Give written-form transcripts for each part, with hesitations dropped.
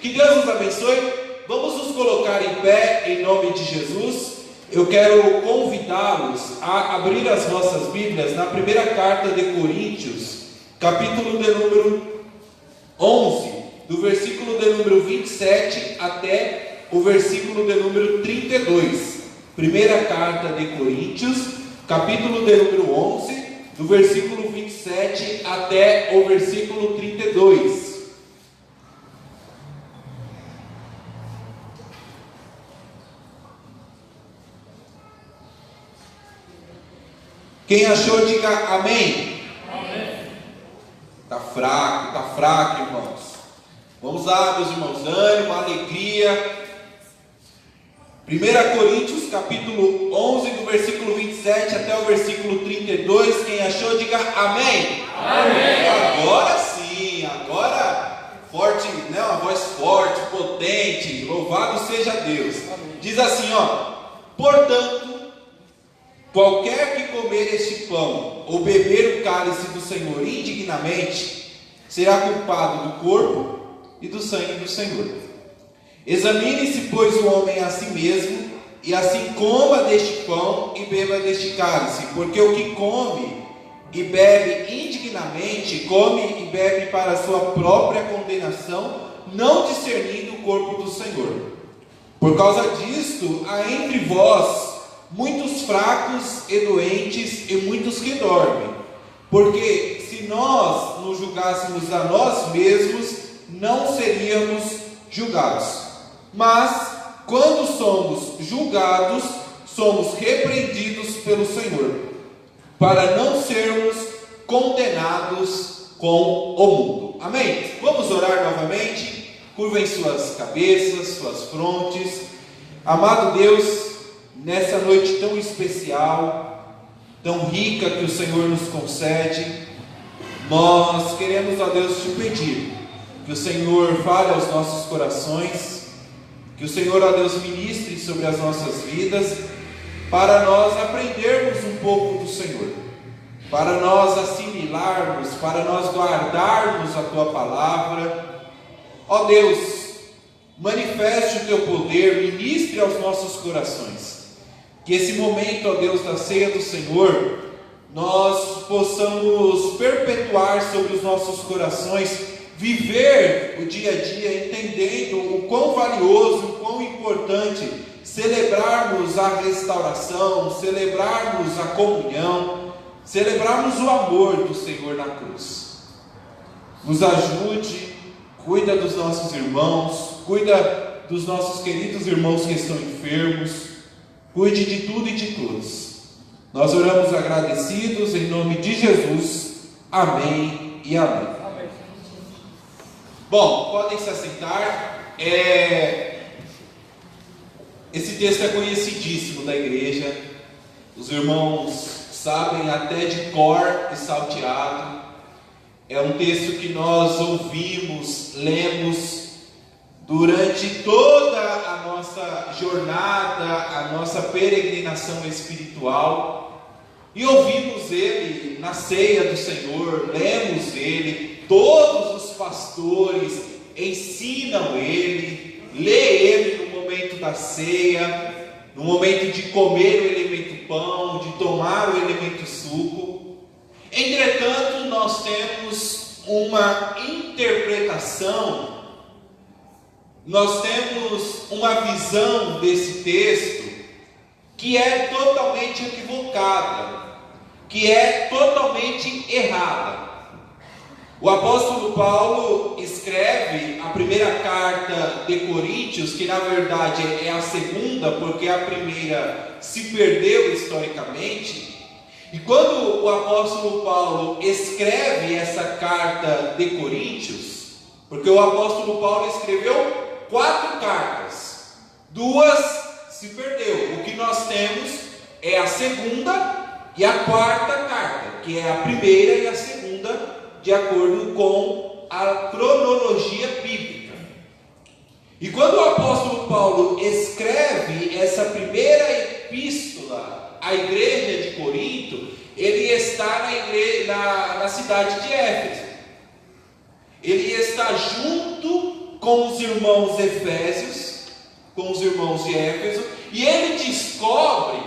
Que Deus nos abençoe. Vamos nos colocar em pé em nome de Jesus. Eu quero convidá-los a abrir as nossas Bíblias na primeira carta de Coríntios, capítulo de número 11, do versículo de número 27 até o versículo de número 32. Primeira carta de Coríntios, capítulo de número 11, do versículo 27 até o versículo 32. Quem achou, diga amém. Amém. Tá fraco, irmãos. Vamos lá, meus irmãos, ânimo, alegria. 1 Coríntios, capítulo 11, do versículo 27 até o versículo 32. Quem achou, diga amém. Amém. Agora sim, agora forte, né? Uma voz forte, potente. Louvado seja Deus. Amém. Diz assim, portanto, qualquer que comer este pão ou beber o cálice do Senhor indignamente, será culpado do corpo e do sangue do Senhor. Examine-se, pois, o homem a si mesmo, e assim coma deste pão e beba deste cálice, porque o que come e bebe indignamente, come e bebe para a sua própria condenação, não discernindo o corpo do Senhor. Por causa disto, há entre vós muitos fracos e doentes, e muitos que dormem. Porque se nós nos julgássemos a nós mesmos, não seríamos julgados. Mas, quando somos julgados, somos repreendidos pelo Senhor, para não sermos condenados com o mundo. Amém? Vamos orar novamente. Curvem suas cabeças, suas frontes. Amado Deus, nessa noite tão especial, tão rica que o Senhor nos concede, nós queremos, ó Deus, te pedir que o Senhor fale aos nossos corações, que o Senhor, ó Deus, ministre sobre as nossas vidas, para nós aprendermos um pouco do Senhor, para nós assimilarmos, para nós guardarmos a Tua palavra. Ó Deus, manifeste o Teu poder, ministre aos nossos corações, que esse momento, ó Deus, da ceia do Senhor, nós possamos perpetuar sobre os nossos corações, viver o dia a dia entendendo o quão valioso, o quão importante celebrarmos a restauração, celebrarmos a comunhão, celebrarmos o amor do Senhor na cruz. Nos ajude, cuida dos nossos irmãos, cuida dos nossos queridos irmãos que estão enfermos, cuide de tudo e de todos. Nós oramos agradecidos em nome de Jesus. Amém e amém. Bom, podem se assentar. Esse texto é conhecidíssimo da igreja. Os irmãos sabem até de cor e salteado. É um texto que nós ouvimos, lemos durante toda a nossa jornada, a nossa peregrinação espiritual. E ouvimos ele na ceia do Senhor, lemos ele, todos os pastores ensinam ele, lê ele no momento da ceia, no momento de comer o elemento pão, de tomar o elemento suco. Entretanto, nós temos uma interpretação, nós temos uma visão desse texto que é totalmente equivocada, que é totalmente errada. O apóstolo Paulo escreve a primeira carta de Coríntios, que na verdade é a segunda, porque a primeira se perdeu historicamente. E quando o apóstolo Paulo escreve essa carta de Coríntios, porque o apóstolo Paulo escreveu 4 cartas, 2 se perdeu. O que nós temos é a segunda e a quarta carta, que é a primeira e a segunda, de acordo com a cronologia bíblica. E quando o apóstolo Paulo escreve essa primeira epístola à igreja de Corinto, ele está na cidade de Éfeso. Ele está junto com os irmãos efésios, com os irmãos de Éfeso, e ele descobre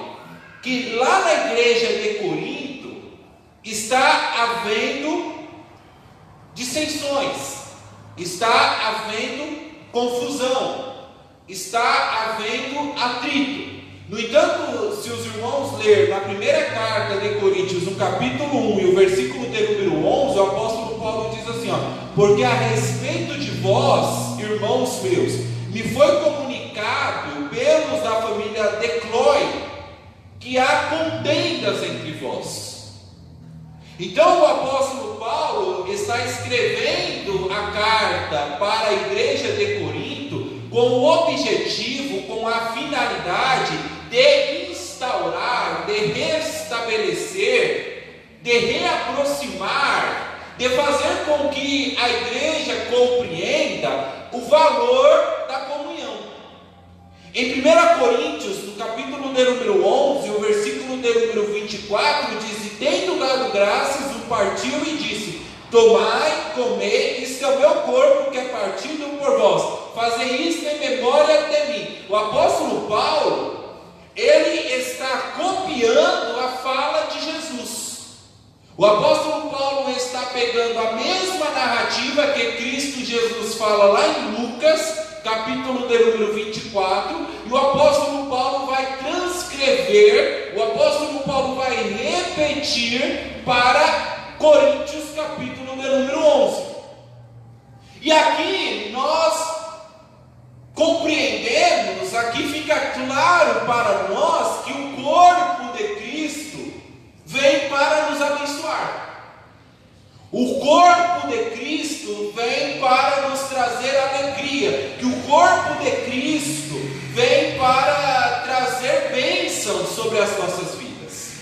que lá na igreja de Corinto está havendo dissensões, está havendo confusão, está havendo atrito. No entanto, se os irmãos lerem na primeira carta de Coríntios, no capítulo 1 e o versículo de número 11, o apóstolo Paulo diz assim, porque a respeito de vós, irmãos meus, me foi comunicado pelos da família de Cloe, que há contendas entre vós. Então o apóstolo Paulo está escrevendo a carta para a igreja de Corinto com o objetivo, com a finalidade de instaurar, de restabelecer, de reaproximar, de fazer com que a igreja compreenda o valor da comunhão. Em 1 Coríntios, no capítulo de número 11, o versículo de número 24, diz: e tendo dado graças, o partiu e disse: tomai, comei, isto é o meu corpo que é partido por vós, fazei isto em memória de mim. O apóstolo Paulo, ele está copiando a fala de Jesus. O apóstolo Paulo está pegando a mesma narrativa que Cristo Jesus fala lá em Lucas, capítulo de número 24, e o apóstolo Paulo vai transcrever, o apóstolo Paulo vai repetir para Coríntios, capítulo de número 11. E aqui nós compreendemos, aqui fica claro para nós que o corpo de Cristo vem para nos abençoar. O corpo de Cristo vem para nos trazer alegria, que o corpo de Cristo vem para trazer bênção sobre as nossas vidas.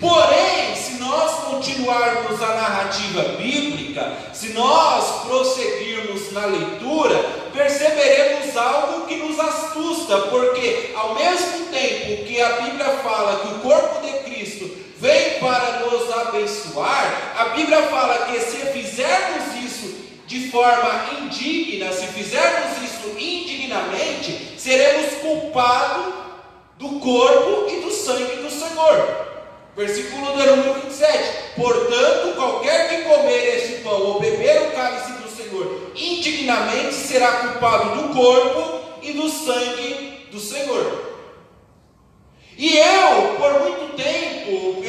Porém, se nós continuarmos a narrativa bíblica, se nós prosseguirmos na leitura, perceberemos algo que nos assusta, porque ao mesmo tempo que a Bíblia fala que o corpo de Cristo vem para nos abençoar, a Bíblia fala que se fizermos isso de forma indigna, se fizermos isso indignamente, seremos culpados do corpo e do sangue do Senhor. Versículo de número 27, portanto, qualquer que comer este pão ou beber o cálice do Senhor indignamente será culpado do corpo e do sangue do Senhor. E eu, por muito tempo,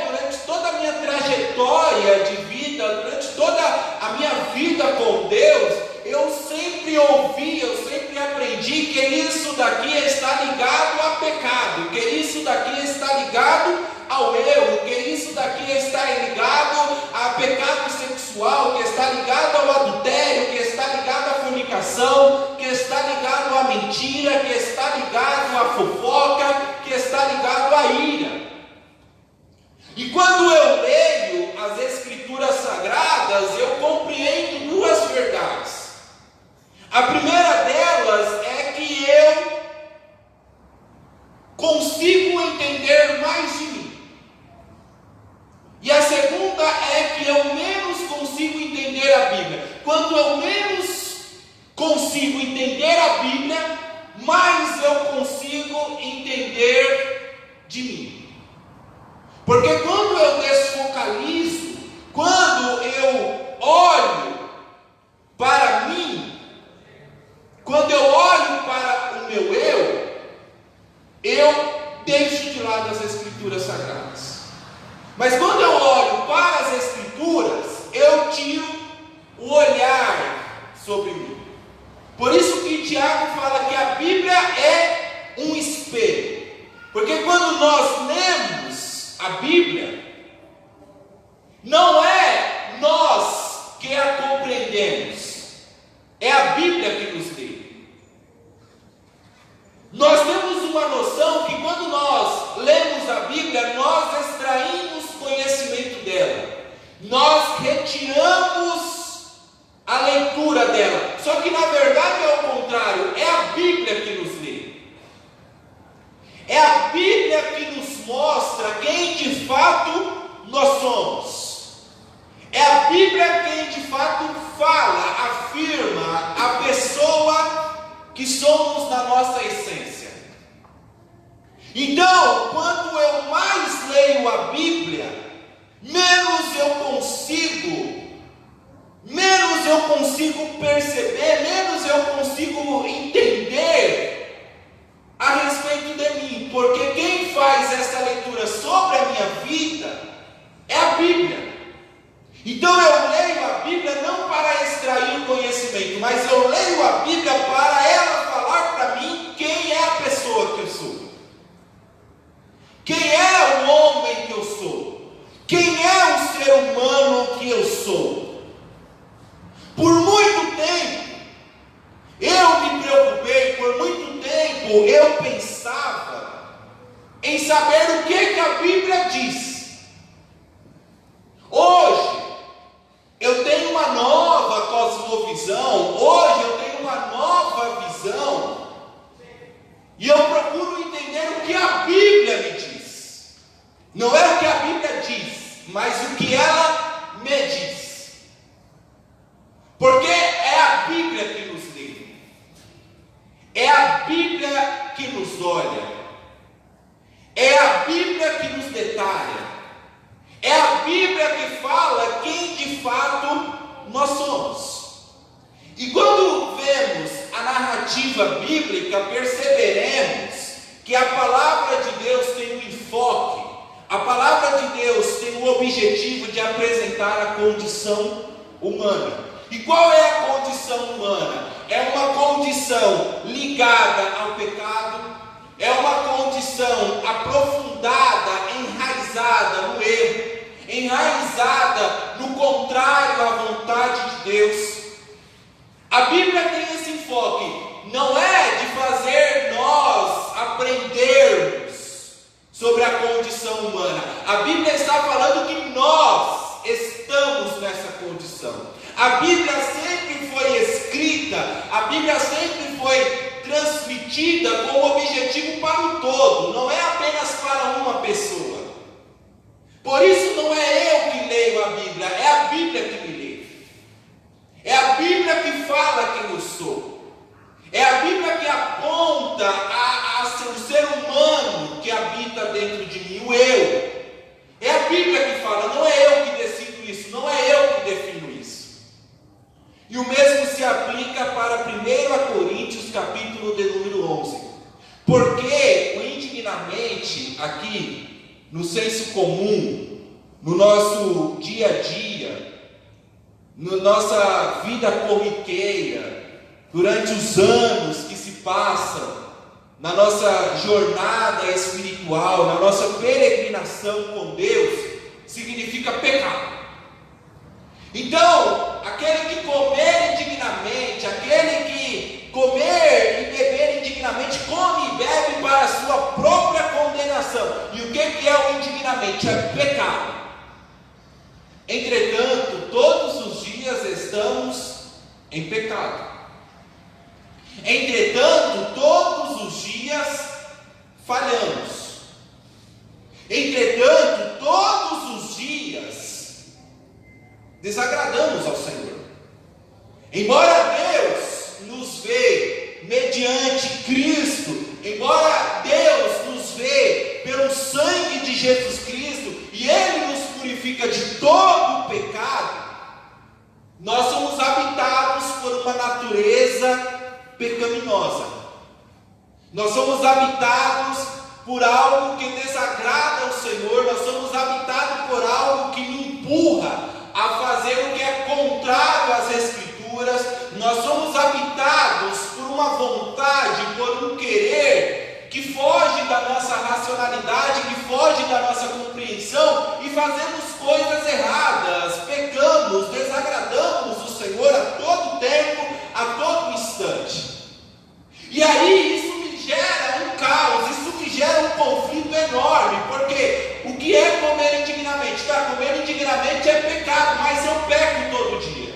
durante toda a minha trajetória de vida, durante toda a minha vida com Deus, eu sempre ouvi, eu sempre aprendi que isso daqui está ligado a pecado, que isso daqui está ligado ao erro, que isso daqui está ligado a pecado sexual, que está ligado ao adultério, que está ligado à fornicação, que está ligado à mentira, que está ligado à fofoca, que está ligado à ira. E quando eu leio as Escrituras Sagradas, eu compreendo duas verdades. A primeira delas é que eu consigo entender mais de mim. E a segunda é que eu menos consigo entender a Bíblia. Quando eu menos consigo entender a Bíblia, mais eu consigo entender de mim. Porque quando eu desfocalizo, quando eu olho para mim, quando eu olho para o meu eu deixo de lado as Escrituras Sagradas. Mas quando eu olho para as Escrituras, eu tiro o olhar sobre mim. Por isso que Tiago fala que a Bíblia é um espelho. Porque quando nós lemos a Bíblia, não é nós que a compreendemos, é a Bíblia que nos lê. Nós temos uma noção que quando nós lemos a Bíblia, nós extraímos conhecimento dela, nós retiramos a leitura dela. Só que na verdade é o contrário, é a Bíblia que nos lê, é a Bíblia que nos mostra quem de fato nós somos, é a Bíblia quem de fato fala, afirma a pessoa que somos na nossa essência. Então, quanto eu mais leio a Bíblia, menos eu consigo perceber, menos eu consigo entender a respeito de mim, porque quem faz essa leitura sobre a minha vida é a Bíblia. Então eu leio a Bíblia não para extrair conhecimento, mas eu leio a Bíblia para ela falar para mim quem é a pessoa que eu sou, quem é o homem que eu sou, quem é o ser humano que eu sou. Por muito tempo eu me preocupei, por muito tempo eu pensava em saber o que a Bíblia diz. Hoje eu tenho uma nova cosmovisão, hoje eu tenho uma nova visão, e eu procuro entender o que a Bíblia me diz. Não é o que a Bíblia diz, mas o que ela me diz. Porque é a Bíblia que nos lê, é a Bíblia que nos olha, é a Bíblia que nos detalha, é a Bíblia que fala quem de fato nós somos. E quando vemos a narrativa bíblica, perceberemos que a palavra de Deus tem um enfoque, a palavra de Deus tem o objetivo de apresentar a condição humana. E qual é a condição humana? É uma condição ligada ao pecado, é uma condição aprofundada, enraizada no erro, enraizada no contrário à vontade de Deus. A Bíblia tem esse enfoque, não é de fazer nós aprendermos sobre a condição humana. A Bíblia está falando que nós estamos nessa condição. A Bíblia sempre foi escrita, a Bíblia sempre foi transmitida com o objetivo para o todo, não é apenas para uma pessoa. Por isso não é eu que leio a Bíblia, é a Bíblia que me lê. É a Bíblia que fala quem eu sou. É a Bíblia que aponta o ser humano que habita dentro de mim, o eu. É a Bíblia que fala, não é eu que decido isso, não é eu que defino isso. E o mesmo se aplica para 1 Coríntios, capítulo de número 11. Porque o indignamente, aqui, no senso comum, no nosso dia a dia, na nossa vida corriqueira, durante os anos que se passam, na nossa jornada espiritual, na nossa peregrinação com Deus, significa pecado. Então, aquele que comer indignamente, aquele que comer e beber indignamente, come e bebe para a sua própria condenação. E o que é o indignamente? É pecado. Entretanto, todos os dias estamos em pecado. Entretanto, todos os dias falhamos. Entretanto, todos os dias desagradamos ao Senhor. Embora Deus nos vê mediante Cristo, embora Deus nos vê pelo sangue de Jesus Cristo, e Ele nos purifica de todo o pecado, nós somos habitados por uma natureza pecaminosa. Nós somos habitados por algo que desagrada ao Senhor, nós somos habitados por algo que me empurra a fazer o que é contrário às Escrituras, nós somos habitados por uma vontade, por um querer que foge da nossa racionalidade, que foge da nossa compreensão, e fazemos coisas erradas, pecamos, desagradamos o Senhor a todo tempo, a todo instante. E aí isso me gera um caos, isso me gera um conflito enorme, porque o que é comer indignamente? Comer indignamente é pecado, mas eu peco todo dia.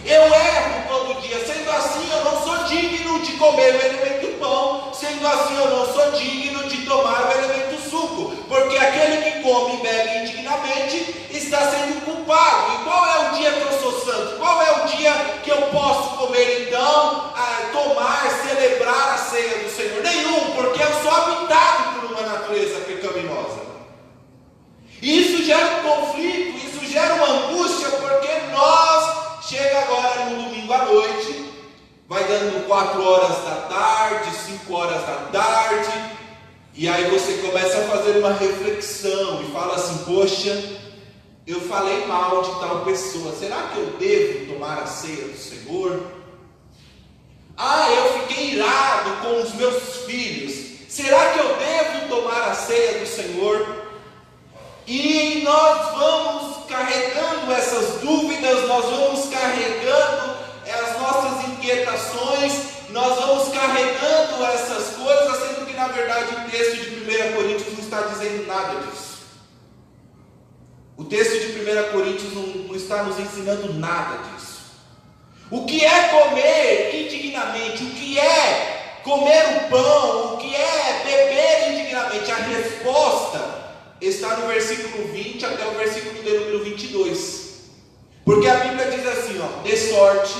Eu erro todo dia. Sendo assim, eu não sou digno de comer o elemento pão. Sendo assim, eu não sou digno de tomar o elemento suco. Porque aquele que come e bebe indignamente está sendo culpado. E qual é o dia que eu sou santo? Qual é o dia que eu posso comer então, tomar, celebrar a ceia do Senhor. Nenhum, porque eu sou habitado por uma natureza pecaminosa. E isso gera um conflito, isso gera uma angústia, porque nós, chega agora no domingo à noite, vai dando 4 horas da tarde, 5 horas da tarde, e aí você começa a fazer uma reflexão e fala assim: poxa, eu falei mal de tal pessoa, será que eu devo tomar a ceia do Senhor? Eu fiquei irado com os meus filhos, será que eu devo tomar a ceia do Senhor? E nós vamos carregando essas dúvidas, nós vamos carregando as nossas inquietações, nós vamos carregando essas coisas, sendo que na verdade o texto de 1 Coríntios não está dizendo nada disso. O texto de 1 Coríntios não está nos ensinando nada disso. O que é comer indignamente? O que é comer o pão? O que é beber indignamente? A resposta está no versículo 20 até o versículo de número 22. Porque a Bíblia diz assim, de sorte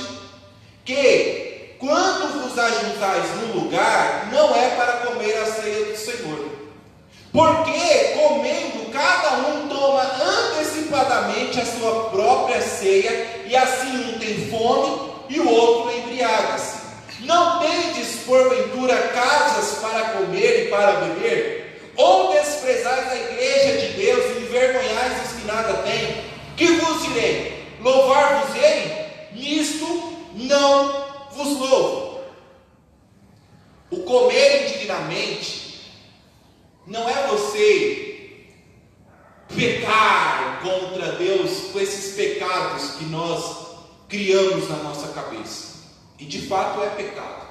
que quando vos ajuntais num lugar, não é para comer a ceia do Senhor. Porque comendo, cada um toma antecipadamente a sua própria ceia, e assim um tem fome e o outro embriaga-se. Não tendes porventura casas para comer e para beber? Ou desprezais a igreja de Deus e envergonhais os que nada têm? Que vos direi? Louvar-vos-ei? Nisto não vos louvo. O comer indignamente não é você pecar contra Deus com esses pecados que nós criamos na nossa cabeça. E de fato é pecado.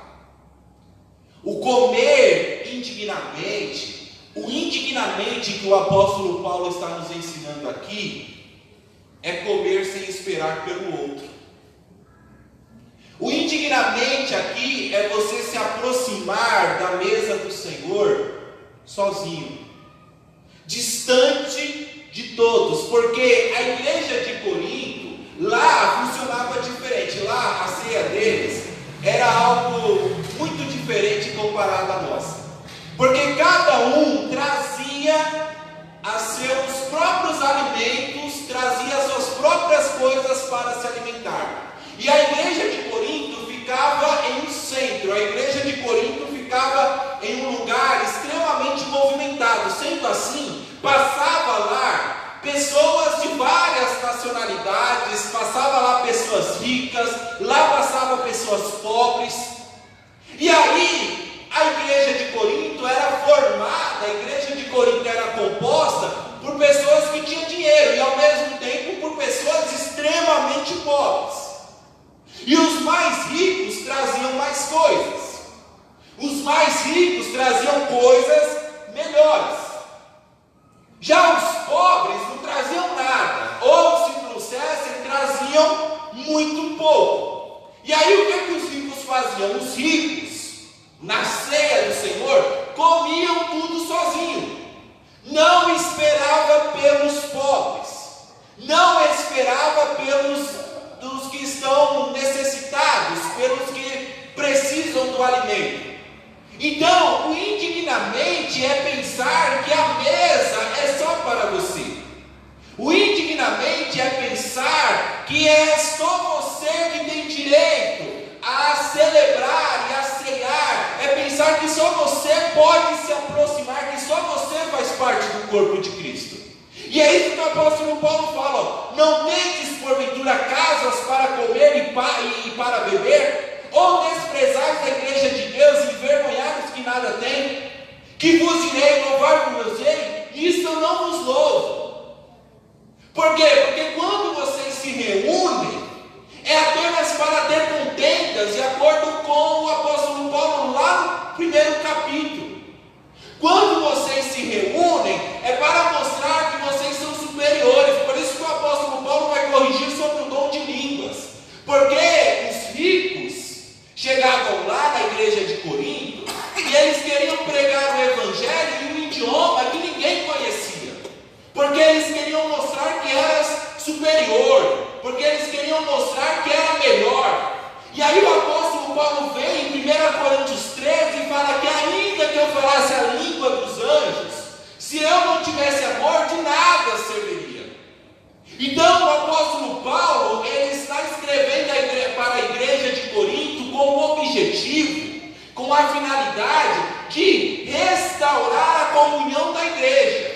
O comer indignamente, o indignamente que o apóstolo Paulo está nos ensinando aqui, é comer sem esperar pelo outro. O indignamente aqui é você se aproximar da mesa do Senhor sozinho, distante de todos, porque a igreja de Corinto, lá funcionava diferente. Lá a ceia deles era algo muito diferente comparado à nossa, porque cada um trazia os seus próprios alimentos, trazia as suas próprias coisas para se alimentar. E a igreja de Corinto ficava em um centro, a igreja de Corinto ficava em um lugar extremamente movimentado. Sendo assim, passava lá pessoas de várias nacionalidades, passava lá pessoas ricas, lá passava pessoas pobres. E aí, a igreja de Corinto era formada, a igreja de Corinto era composta por pessoas que tinham dinheiro e ao mesmo tempo por pessoas extremamente pobres. E os mais ricos traziam mais coisas. Os mais ricos traziam coisas melhores. Já os pobres não traziam nada, ou se trouxessem, traziam muito pouco. E aí o que os ricos faziam? Os ricos, na ceia do Senhor, comiam tudo sozinho. Não esperava pelos pobres, não esperava pelos dos que estão necessitados, pelos que precisam do alimento. Então, o indignamente é pensar que a mesa é só para você. O indignamente é pensar que é só você que tem direito a celebrar e a ceiar. É pensar que só você pode se aproximar, que só você faz parte do corpo de Cristo. E é isso que o apóstolo Paulo fala: não tendes porventura casas para comer e para beber? Ou desprezais a igreja de Deus e envergonhar os que nada têm? Que vos direi, louvar-vos-ei? Isso eu não vos louvo. Por quê? Porque quando vocês se reúnem, é apenas para ter contendas, de acordo com o apóstolo Paulo lá no primeiro capítulo. Quando vocês se reúnem, é para mostrar que vocês são superiores. Por isso que o apóstolo Paulo vai corrigir sobre o dom de línguas. Porque os ricos chegavam lá na igreja de Corinto e eles queriam pregar o evangelho em um idioma que ninguém conhecia. Porque eles queriam mostrar que era superior. porque eles queriam mostrar que era melhor. E aí o apóstolo Paulo vem em 1 Coríntios 13 e fala que ainda que eu falasse a língua dos anjos, se eu não tivesse amor, de nada serviria. Então o apóstolo Paulo, ele está escrevendo para a igreja de Corinto com o objetivo, com a finalidade de restaurar a comunhão da igreja,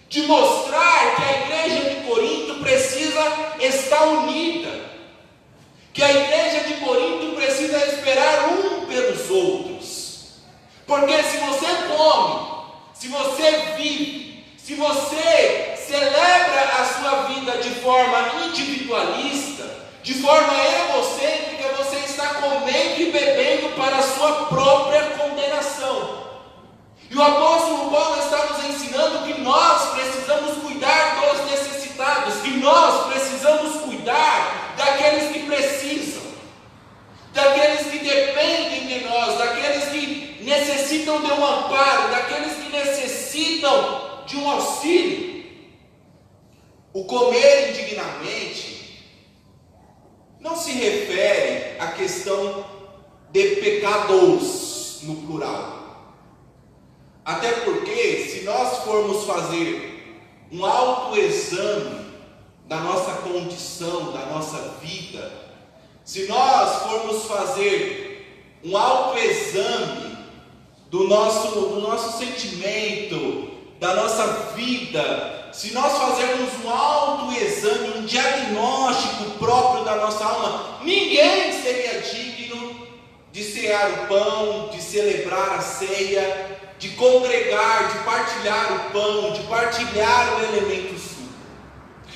de mostrar que a igreja de Corinto precisa estar unida, que a igreja de Corinto precisa esperar um pelos outros, porque se você come, se você vive, se você celebra a sua vida de forma individualista, de forma egocêntrica, você está comendo e bebendo para a sua própria condenação. E o apóstolo Paulo está nos ensinando que nós precisamos cuidar dos necessitados, que nós precisamos cuidar daqueles que precisam, daqueles que dependem de nós, daqueles que necessitam de um amparo, daqueles que necessitam de um auxílio. O comer indignamente não se refere à questão de pecados no plural. Até porque, se nós formos fazer um autoexame da nossa condição, da nossa vida, se nós formos fazer um autoexame do nosso sentimento, da nossa vida, se nós fazermos um autoexame, um diagnóstico próprio da nossa alma, ninguém seria digno de cear o pão, de celebrar a ceia, de congregar, de partilhar o pão, de partilhar o elemento suco.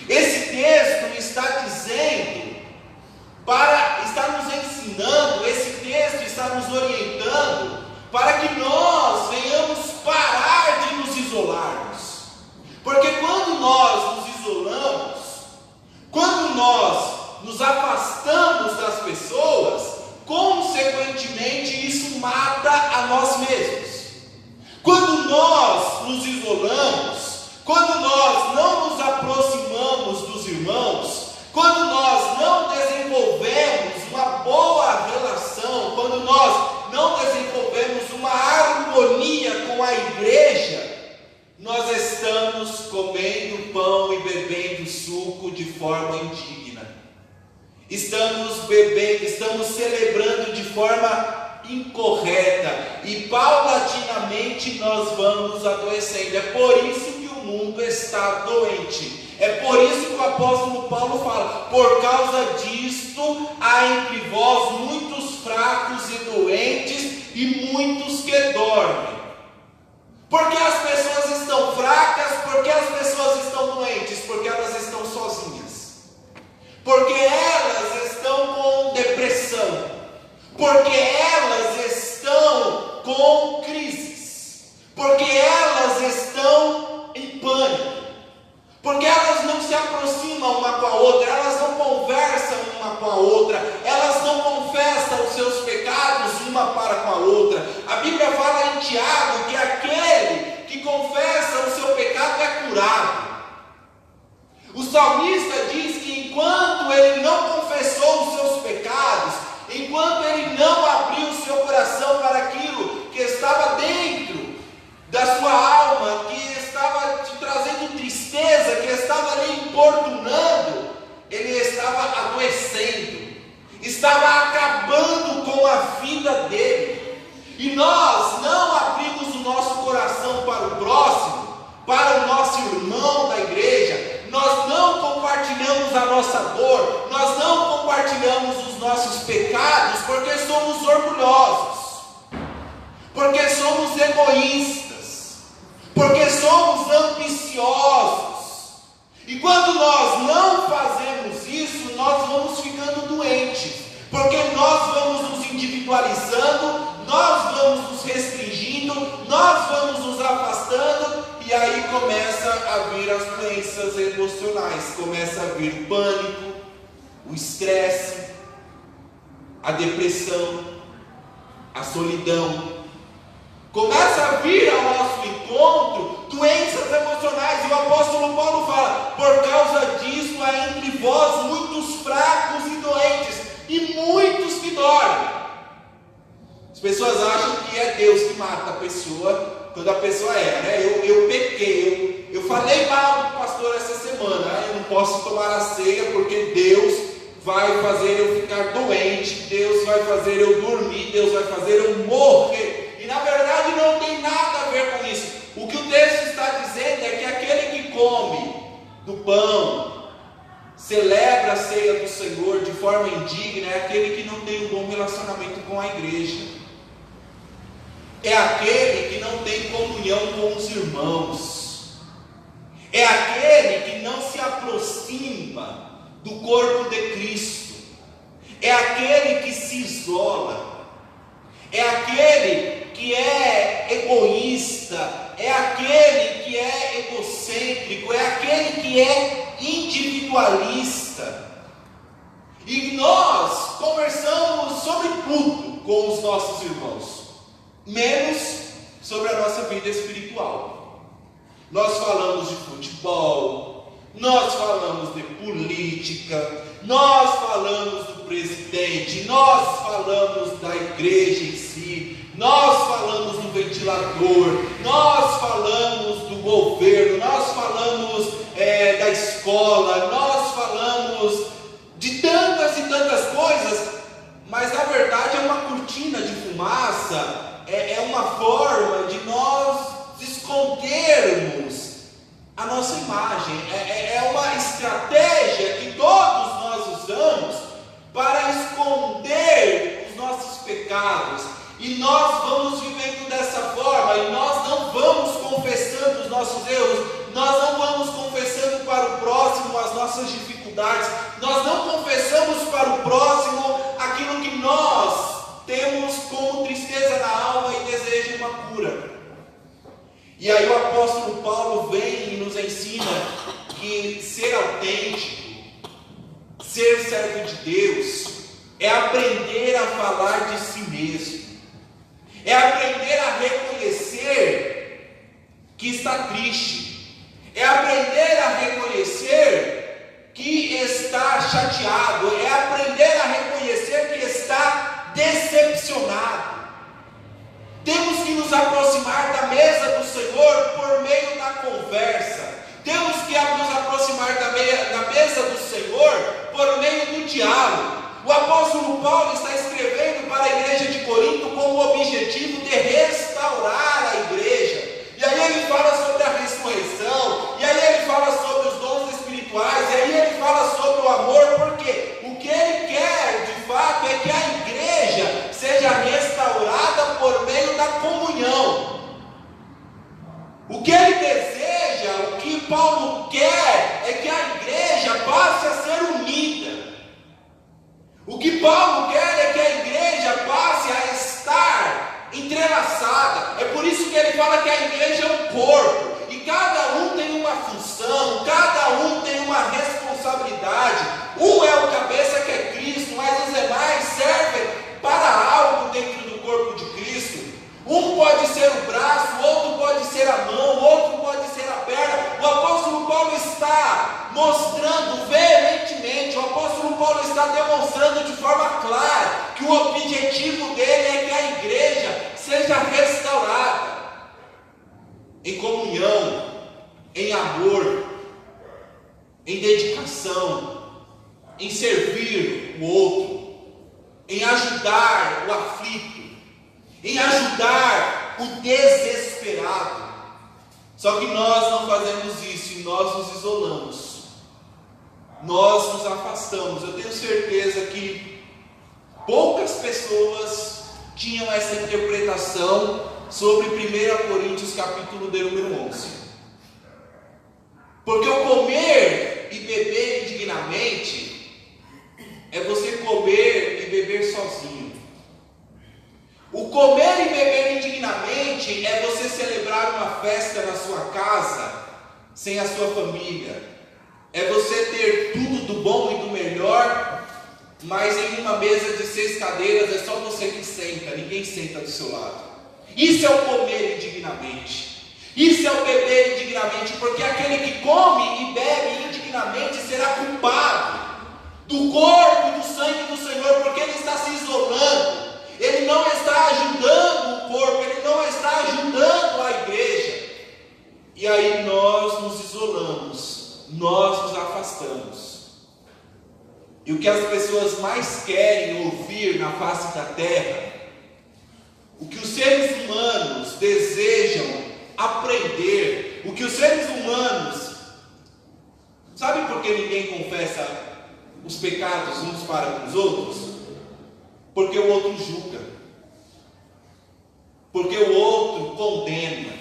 Esse texto está dizendo, está nos ensinando, esse texto está nos orientando para que nós venhamos parar de nos isolarmos. Porque quando nós nos isolamos, quando nós nos afastamos das pessoas, consequentemente isso mata a nós mesmos. Quando nós nos isolamos, quando nós não nos aproximamos dos irmãos, quando nós não desenvolvemos uma boa relação, quando nós não desenvolvemos uma harmonia com a igreja, nós estamos comendo pão e bebendo suco de forma indigna. Estamos bebendo, estamos celebrando de forma incorreta, e paulatinamente nós vamos adoecendo. É por isso que o mundo está doente. É por isso que o apóstolo Paulo fala: por causa disto há entre vós muitos fracos e doentes, e muitos que dormem. Porque as pessoas estão fracas, porque as pessoas estão doentes, porque elas estão sozinhas, porque elas estão com depressão, porque elas estão com crises, porque elas estão em pânico, porque elas não se aproximam uma com a outra, elas não conversam uma com a outra, elas não confessam os seus pecados uma para com a outra. A Bíblia fala em Tiago que aquele que confessa o seu pecado é curado. O salmista diz que enquanto ele não confessou os seus pecados, enquanto ele não abriu o seu coração para aquilo que estava dentro da sua alma, que estava te trazendo tristeza, que estava ali importunando, ele estava adoecendo, estava acabando com a vida dele. E nós não abrimos o nosso coração para o próximo, para o nosso irmão da igreja, nós não compartilhamos a nossa dor, nós não compartilhamos os nossos pecados, porque somos orgulhosos, porque somos egoístas, porque somos ambiciosos. E quando nós não fazemos isso, nós vamos ficando doentes, porque nós vamos nos individualizando, nós vamos nos restringindo, nós vamos nos afastando, e aí começa a vir as doenças emocionais, começa a vir o pânico, o estresse, a depressão, a solidão. Começa a vir ao nosso encontro doenças emocionais. E o apóstolo Paulo fala: por causa disso há entre vós muitos fracos e doentes, e muitos que dormem. As pessoas acham que é Deus que mata a pessoa quando a pessoa erra, né? Eu pequei, eu falei mal do pastor essa semana, eu não posso tomar a ceia porque Deus vai fazer eu ficar doente, Deus vai fazer eu dormir, Deus vai fazer eu morrer. E na verdade não tem nada a ver com isso. O que o texto está dizendo é que aquele que come do pão, celebra a ceia do Senhor de forma indigna, é aquele que não tem um bom relacionamento com a igreja. É aquele que não tem comunhão com os irmãos. É aquele que não se aproxima do corpo de Cristo. É aquele que se isola. É aquele que é egoísta. É aquele que é egocêntrico. É aquele que é individualista. E nós conversamos sobre tudo com os nossos irmãos, menos sobre a nossa vida espiritual. Nós falamos de futebol, nós falamos de política, nós falamos do presidente, nós falamos da igreja em si, nós falamos do ventilador, nós falamos do governo, nós falamos da escola, nós falamos de tantas e tantas coisas, mas na verdade é uma cortina de fumaça. É uma forma de nós escondermos a nossa imagem. É uma estratégia que todos nós usamos para esconder os nossos pecados. E nós vamos vivendo dessa forma, e nós não vamos confessando os nossos erros, nós não vamos confessando para o próximo as nossas dificuldades, nós não confessamos para o próximo aquilo que nós temos como tristeza na alma e desejo uma cura. E aí o apóstolo Paulo vem e nos ensina que ser autêntico, ser servo de Deus, é aprender a falar de si mesmo, é aprender a reconhecer que está triste, é aprender a reconhecer que está chateado, é aprender a reconhecer que está decepcionado. Temos que nos aproximar da mesa do Senhor por meio da conversa. Temos que nos aproximar da mesa do Senhor por meio do diálogo. O apóstolo Paulo está escrevendo para a igreja de Corinto com o objetivo de restaurar a igreja. E aí ele fala sobre a ressurreição, e aí ele fala sobre os dons espirituais, e aí ele fala sobre o amor, porque o que ele quer de fato é que a igreja seja restaurada por meio da comunhão. O que ele deseja, o que Paulo quer, é que a igreja passe a ser unida. O que Paulo quer é que a igreja passe a estar entrelaçada. É por isso que ele fala que a igreja é um corpo, e cada um tem uma função, cada um tem uma responsabilidade. Um é o cabeça, que é Cristo, mas os demais servem para algo dentro do corpo de Cristo. Um pode ser o braço, outro pode ser a mão, outro pode ser a perna. O apóstolo Paulo está mostrando veementemente, o apóstolo Paulo está demonstrando de forma clara que o objetivo dele é que a igreja seja restaurada em comunhão, em amor, em dedicação, em servir o outro, em ajudar o aflito, em ajudar o desesperado. Só que nós não fazemos isso, e nós nos isolamos, nós nos afastamos. Eu tenho certeza que poucas pessoas tinham essa interpretação sobre 1 Coríntios capítulo de número 11. Porque o comer e beber indignamente é você comer e beber sozinho. O comer e beber indignamente é você celebrar uma festa na sua casa sem a sua família. É você ter tudo do bom e do melhor, mas em uma mesa de 6 cadeiras é só você que senta, ninguém senta do seu lado. Isso é o comer indignamente. Isso é o beber indignamente, porque aquele que come e bebe indignamente será culpado do corpo e do sangue do Senhor, porque ele está se isolando, ele não está ajudando o corpo, ele não está ajudando a igreja. E aí nós nos isolamos, nós nos afastamos. E o que as pessoas mais querem ouvir na face da terra, o que os seres humanos desejam aprender, o que os seres humanos, sabe por que ninguém confessa os pecados uns para os outros? Porque o outro julga, porque o outro condena.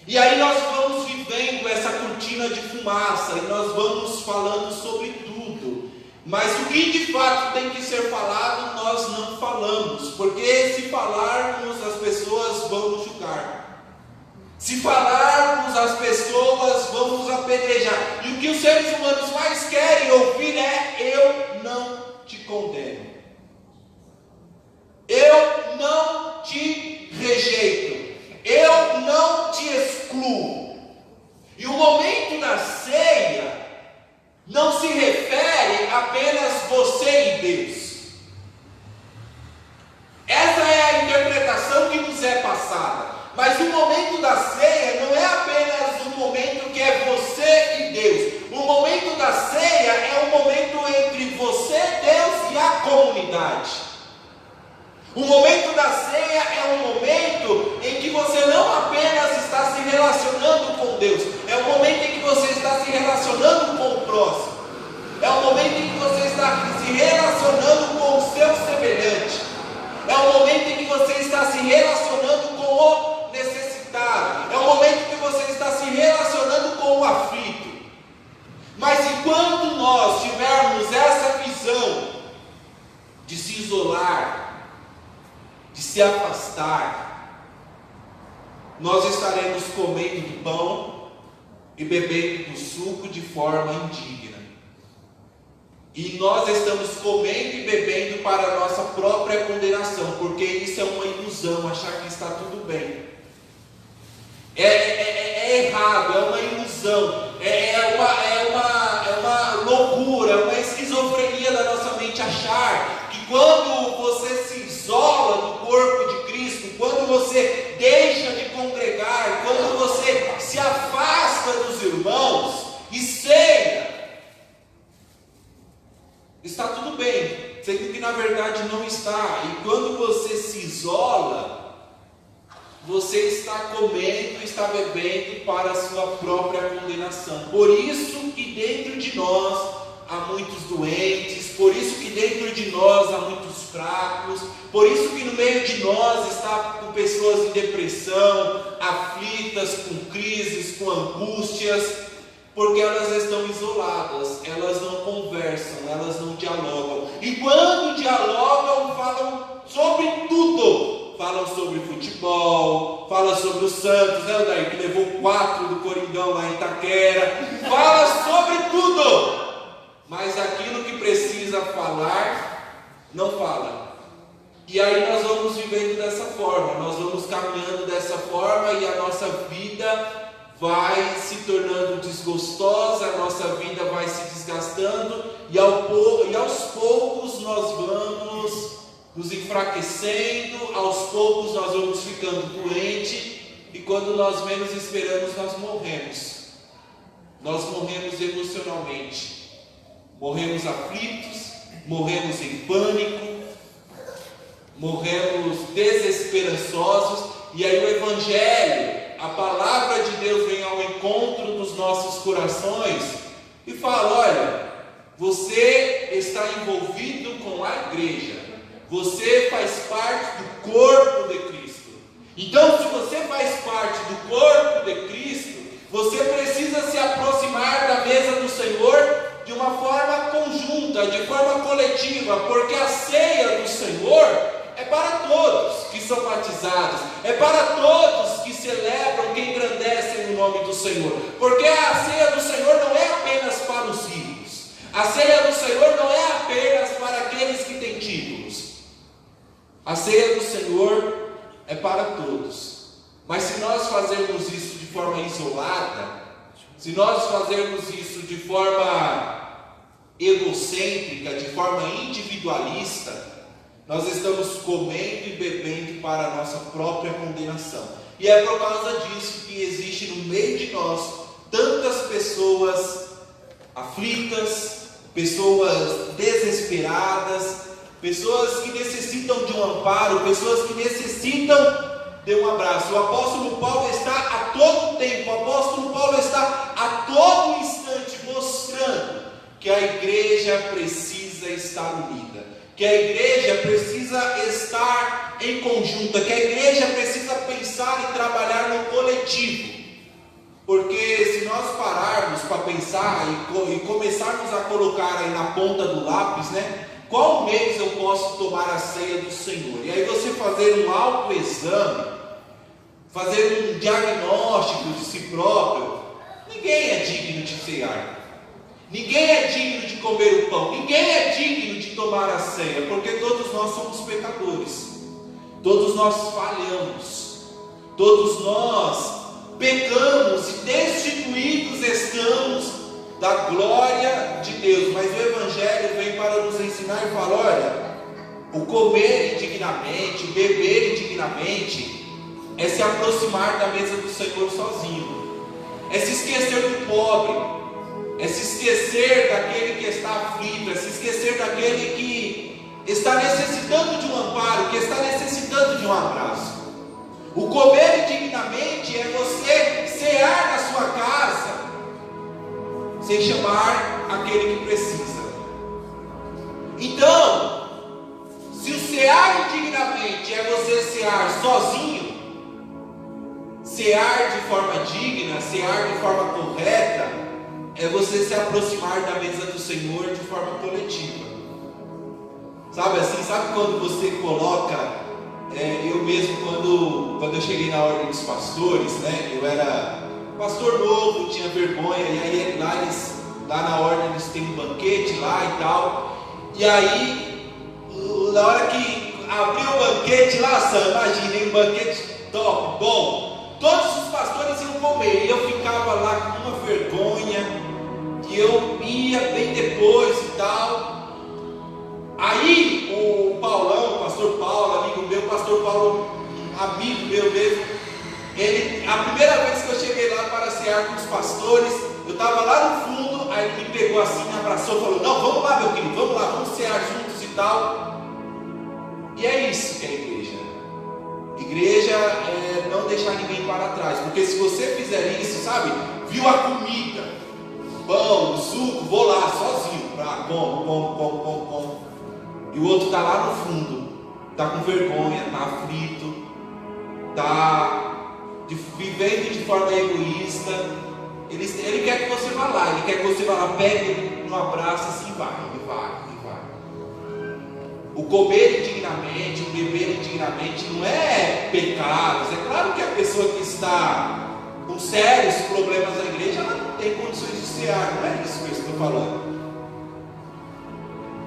E aí nós vamos vivendo essa cortina de fumaça, e nós vamos falando sobre tudo, mas o que de fato tem que ser falado, nós não falamos, porque se falarmos, as pessoas vão nos julgar, se falarmos, as pessoas vão nos apedrejar, e o que os seres humanos mais querem ouvir é: eu não te condeno, eu não te rejeito, eu não te excluo. E o momento da ceia não se refere apenas você e Deus. Essa é a interpretação que nos é passada. Mas o momento da ceia não é apenas um momento que é você e Deus. O momento da ceia é um momento entre você, Deus e a comunidade. O momento da ceia é um momento em que você não apenas está se relacionando com Deus, é um momento em que você está se relacionando com o próximo, é um momento em que você está se relacionando com o seu semelhante, é um momento em que você está se relacionando com o necessitado, é um momento em que você está se relacionando com o aflito. Mas enquanto nós tivermos essa visão de se isolar, de se afastar, nós estaremos comendo do pão e bebendo do suco de forma indigna. E nós estamos comendo e bebendo para a nossa própria condenação, porque isso é uma ilusão, achar que está tudo bem. É errado, é uma ilusão, é uma loucura, é uma esquizofrenia da nossa mente achar que quando você se isola do corpo de Cristo, quando você deixa de congregar, quando você se afasta dos irmãos e ceia, está tudo bem, sendo que na verdade não está. E quando você se isola, você está comendo, está bebendo para a sua própria condenação. Por isso que dentro de nós há muitos doentes, por isso que dentro de nós há muitos fracos, por isso que no meio de nós está com pessoas em depressão, aflitas, com crises, com angústias, porque elas estão isoladas, elas não conversam, elas não dialogam. E quando dialogam, falam sobre tudo. Falam sobre futebol, falam sobre o Santos, né, Odair, que levou 4 do Coringão lá em Itaquera. Fala sobre tudo. Mas aquilo que precisa falar, não fala. E aí nós vamos vivendo dessa forma, nós vamos caminhando dessa forma, e a nossa vida vai se tornando desgostosa, a nossa vida vai se desgastando, e aos poucos nós vamos nos enfraquecendo, aos poucos nós vamos ficando doentes, e quando nós menos esperamos, nós morremos. Nós morremos emocionalmente, morremos aflitos, morremos em pânico, morremos desesperançosos, e aí o Evangelho, a palavra de Deus vem ao encontro dos nossos corações e fala: olha, você está envolvido com a igreja, você faz parte do corpo de Cristo. Então, se você faz parte do corpo de Cristo, você precisa se aproximar da mesa do Senhor de uma forma conjunta, de forma coletiva, porque a ceia do Senhor é para todos que são batizados, é para todos que celebram, que engrandecem o nome do Senhor, porque a ceia do Senhor não é apenas para os ricos, a ceia do Senhor não é apenas para aqueles que têm títulos, a ceia do Senhor é para todos. Mas se nós fazermos isso de forma isolada, se nós fazermos isso de forma egocêntrica, de forma individualista, nós estamos comendo e bebendo para a nossa própria condenação. E é por causa disso que existe no meio de nós tantas pessoas aflitas, pessoas desesperadas, pessoas que necessitam de um amparo, pessoas que necessitam de um abraço. O apóstolo Paulo está a todo tempo, o apóstolo Paulo está a todo instante mostrando que a igreja precisa estar unida, que a igreja precisa estar em conjunto, que a igreja precisa pensar e trabalhar no coletivo. Porque se nós pararmos para pensar e começarmos a colocar aí na ponta do lápis, né? Qual mês eu posso tomar a ceia do Senhor? E aí você fazer um autoexame, fazer um diagnóstico de si próprio. Ninguém é digno de cear. Ninguém é digno de comer o pão. Ninguém é digno de tomar a ceia. Porque todos nós somos pecadores. Todos nós falhamos. Todos nós pecamos e destituídos estamos da glória de Deus. Mas o Evangelho vem para nos ensinar e falar: olha, o comer indignamente, o beber indignamente, é se aproximar da mesa do Senhor sozinho, é se esquecer do pobre, é se esquecer daquele que está aflito, é se esquecer daquele que está necessitando de um amparo, que está necessitando de um abraço. O comer indignamente é você cear na sua casa, sem chamar aquele que precisa. Então, se o cear indignamente é você cear sozinho, cear de forma digna, cear de forma correta, é você se aproximar da mesa do Senhor de forma coletiva. Sabe assim, sabe quando você coloca, eu mesmo quando eu cheguei na ordem dos pastores, né, eu era pastor novo, tinha vergonha, e aí lá na ordem eles têm um banquete lá e tal, e aí, na hora que abriu o banquete lá, imagina, um banquete top, bom, todos os pastores iam comer, e eu ficava lá com uma vergonha, e eu ia bem depois e tal. Aí o Paulão, o pastor Paulo, amigo meu, pastor Paulo, amigo meu mesmo, a primeira vez que eu cheguei lá para cear com os pastores, eu estava lá no fundo, aí ele me pegou assim, me abraçou e falou: não, vamos lá meu querido, vamos lá, vamos cear juntos e tal. E é isso que é igreja. Igreja é não deixar ninguém para trás, porque se você fizer isso, sabe, viu a comida, o pão, o suco, vou lá sozinho, como. E o outro está lá no fundo, está com vergonha, está aflito, está vivendo de forma egoísta. Ele quer que você vá lá, ele quer que você vá lá, pegue ele no abraço assim, vai. O comer indignamente, o beber indignamente não é pecados. É claro que a pessoa que está com sérios problemas na igreja, ela não tem condições de cear, não é isso que eu estou falando.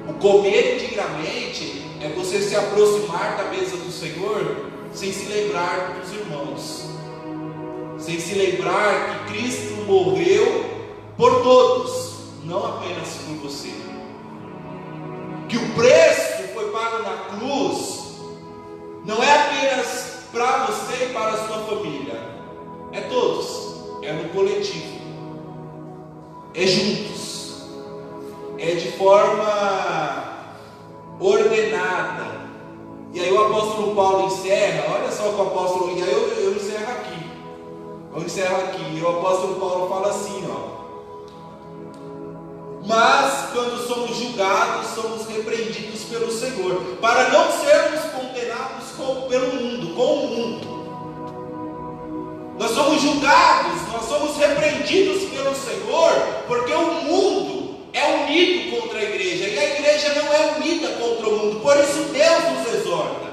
O comer indignamente é você se aproximar da mesa do Senhor sem se lembrar dos irmãos, sem se lembrar que Cristo morreu por todos, não apenas por você, que o preço foi pago na cruz, não é apenas para você e para a sua família, é todos, é no coletivo, é juntos, é de forma ordenada. E aí o apóstolo Paulo encerra, olha só o que o apóstolo, e aí eu encerro aqui, e o apóstolo Paulo fala assim, mas quando somos julgados, somos repreendidos pelo Senhor, para não sermos condenados pelo mundo, com o mundo. Nós somos julgados, nós somos repreendidos pelo Senhor, porque o mundo é unido contra a igreja, e a igreja não é unida contra o mundo. Por isso Deus nos exorta.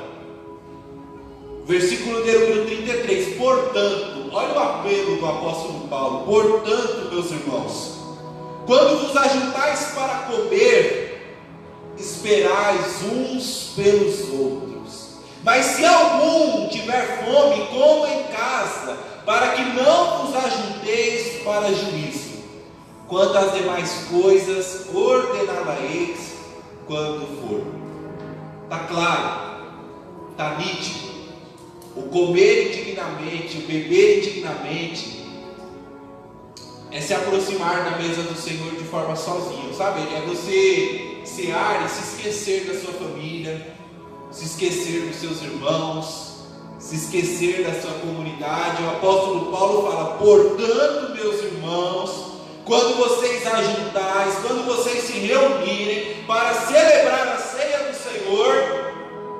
Versículo de número 33. Portanto, olha o apelo do apóstolo Paulo. Portanto, meus irmãos, quando vos ajuntais para comer, esperais uns pelos outros. Mas se algum tiver fome, coma em casa, para que não vos ajunteis para juízo. Quanto às demais coisas, ordená-la-eis quando for. Está claro, está nítido. O comer indignamente, o beber indignamente, é se aproximar da mesa do Senhor de forma sozinho, sabe? É você cear e se esquecer da sua família, se esquecer dos seus irmãos, se esquecer da sua comunidade. O apóstolo Paulo fala: portanto, meus irmãos, quando vocês ajuntais, quando vocês se reunirem para celebrar a ceia do Senhor,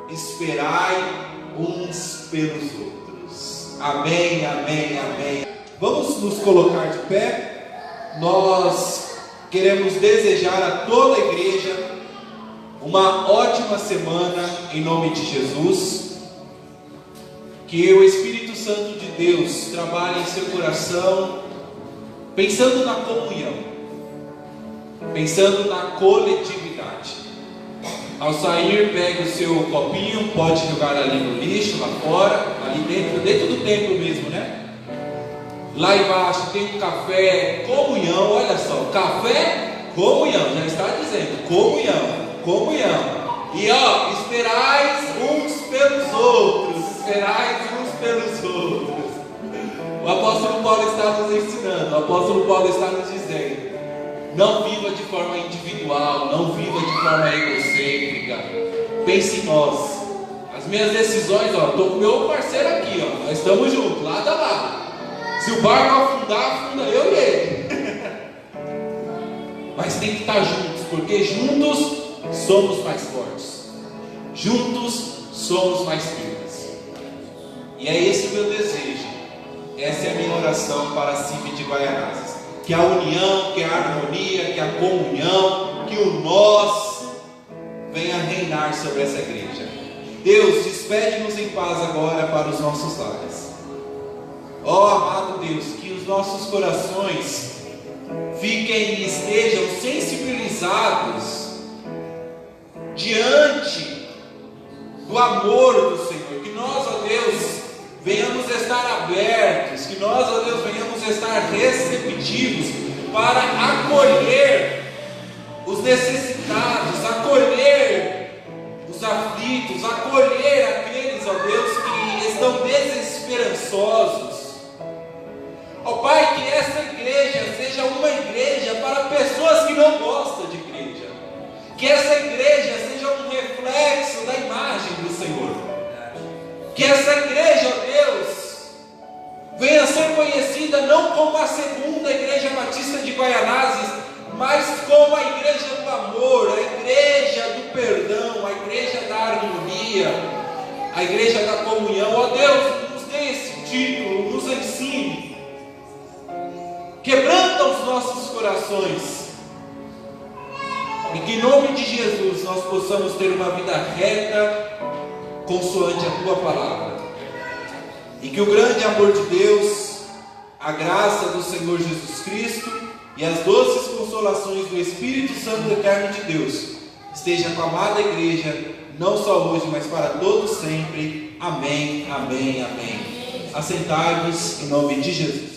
esperai uns pelos outros. Amém, amém, amém. Vamos nos colocar de pé. Nós queremos desejar a toda a igreja uma ótima semana em nome de Jesus. Que o Espírito Santo de Deus trabalhe em seu coração, pensando na comunhão, pensando na coletividade. Ao sair, pegue o seu copinho, pode jogar ali no lixo, lá fora, ali dentro do templo mesmo, né? Lá embaixo tem um café, comunhão, olha só, café, comunhão, já está dizendo, comunhão. E ó, esperais uns pelos outros, O apóstolo Paulo está nos ensinando, o apóstolo Paulo está nos dizendo: não viva de forma individual, não viva de forma egocêntrica, pense em nós. As minhas decisões, ó, estou com o meu parceiro aqui, ó, nós estamos juntos, lado a lado. Se o barco afundar, afunda eu e ele. Mas tem que estar juntos, porque juntos somos mais fortes, juntos somos mais firmes. E é esse o meu desejo, essa é a minha oração para a CIB de Guaianazes. Que a união, que a harmonia, que a comunhão, que o nós venha reinar sobre essa igreja. Deus, despede-nos em paz agora para os nossos lares. Ó amado Deus, que os nossos corações fiquem e estejam sensibilizados diante do amor do Senhor. Que nós, ó Deus, venhamos estar abertos, que nós, ó Deus, venhamos estar receptivos para acolher os necessitados, acolher os aflitos, acolher aqueles, ó Deus, que estão desesperançosos. Ó Pai, que essa igreja seja uma igreja para pessoas que não gostam de igreja, que essa igreja seja um reflexo da imagem do Senhor, que essa igreja, ó Deus, venha a ser conhecida não como a segunda igreja batista de Guaianazes, mas como a igreja do amor, a igreja do perdão, a igreja da harmonia, a igreja da comunhão. Ó Deus, nos dê esse título, nos ensine, quebranta os nossos corações, e que em nome de Jesus nós possamos ter uma vida reta, consoante a Tua palavra, e que o grande amor de Deus, a graça do Senhor Jesus Cristo e as doces consolações do Espírito Santo eterno de Deus esteja com a amada igreja, não só hoje, mas para todos sempre. Amém, amém, amém. Assentai-vos em nome de Jesus.